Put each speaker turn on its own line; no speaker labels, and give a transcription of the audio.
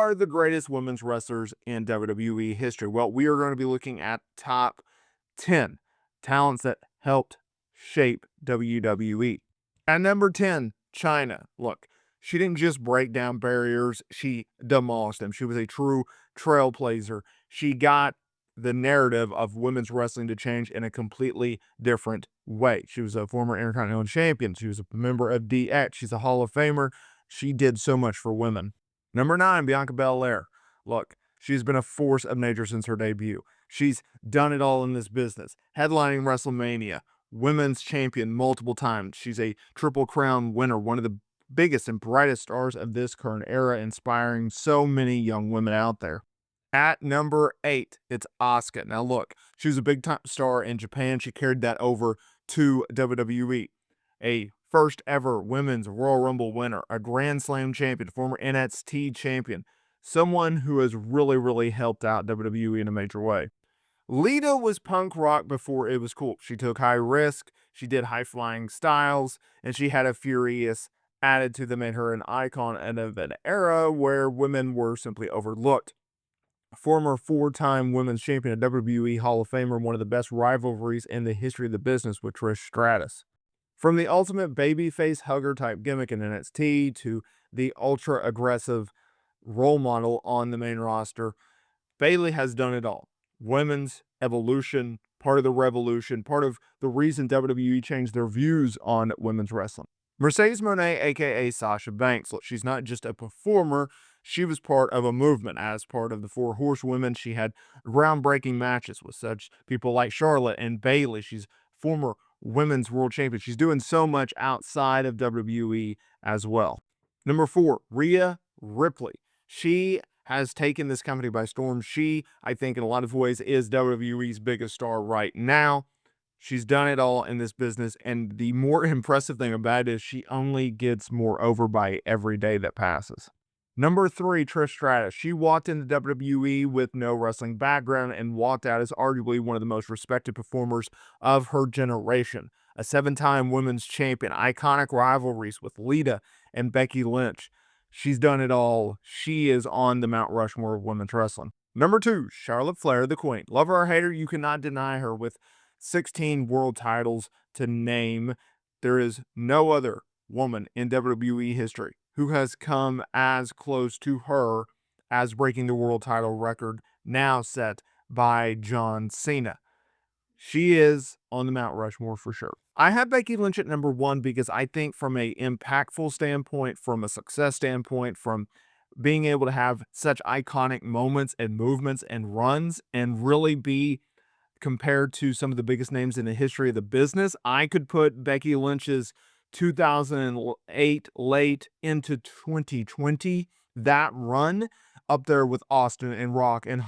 are the greatest women's wrestlers in WWE history? Well, we are going to be looking at top 10 talents that helped shape WWE. At number 10, Chyna. Look, she didn't just break down barriers, she demolished them. She was a true trailblazer. She got the narrative of women's wrestling to change in a completely different way. She was a former Intercontinental Champion. She was a member of DX. She's a Hall of Famer. She did so much for women. Number 9, Bianca Belair. Look, she's been a force of nature since her debut. She's done it all in this business. Headlining WrestleMania, women's champion multiple times. She's a Triple Crown winner, one of the biggest and brightest stars of this current era, inspiring so many young women out there. At number 8, it's Asuka. Now look, she was a big-time star in Japan. She carried that over to WWE. A first ever women's Royal Rumble winner, a Grand Slam champion, former NXT champion, someone who has really helped out WWE in a major way. Lita was punk rock before it was cool. She took high risk, she did high flying styles, and she had a furious attitude that made her an icon of an era where women were simply overlooked. Former 4-time women's champion, a WWE Hall of Famer, one of the best rivalries in the history of the business with Trish Stratus. From the ultimate babyface hugger type gimmick in NXT to the ultra aggressive role model on the main roster, Bayley has done it all. Women's evolution, part of the revolution, part of the reason WWE changed their views on women's wrestling. Mercedes Moné, aka Sasha Banks. Look, she's not just a performer, she was part of a movement. As part of the 4 Horsewomen, she had groundbreaking matches with such people like Charlotte and Bayley. She's former women's world champion. She's doing so much outside of WWE as well. Number 4, Rhea Ripley. She has taken this company by storm. She, I think, in a lot of ways, is WWE's biggest star right now. She's done it all in this business, and the more impressive thing about it is she only gets more over by every day that passes. Number 3, Trish Stratus. She walked into WWE with no wrestling background and walked out as arguably one of the most respected performers of her generation. A 7-time women's champion, iconic rivalries with Lita and Becky Lynch. She's done it all. She is on the Mount Rushmore of women's wrestling. Number 2, Charlotte Flair, the Queen. Love her or hate her, you cannot deny her. With 16 world titles to name, there is no other woman in WWE history who has come as close to her as breaking the world title record now set by John Cena. She is on the Mount Rushmore for sure. I have Becky Lynch at number 1 because I think from a impactful standpoint, from a success standpoint, from being able to have such iconic moments and movements and runs and really be compared to some of the biggest names in the history of the business, I could put Becky Lynch's 2008 late into 2020, that run, up there with Austin and Rock and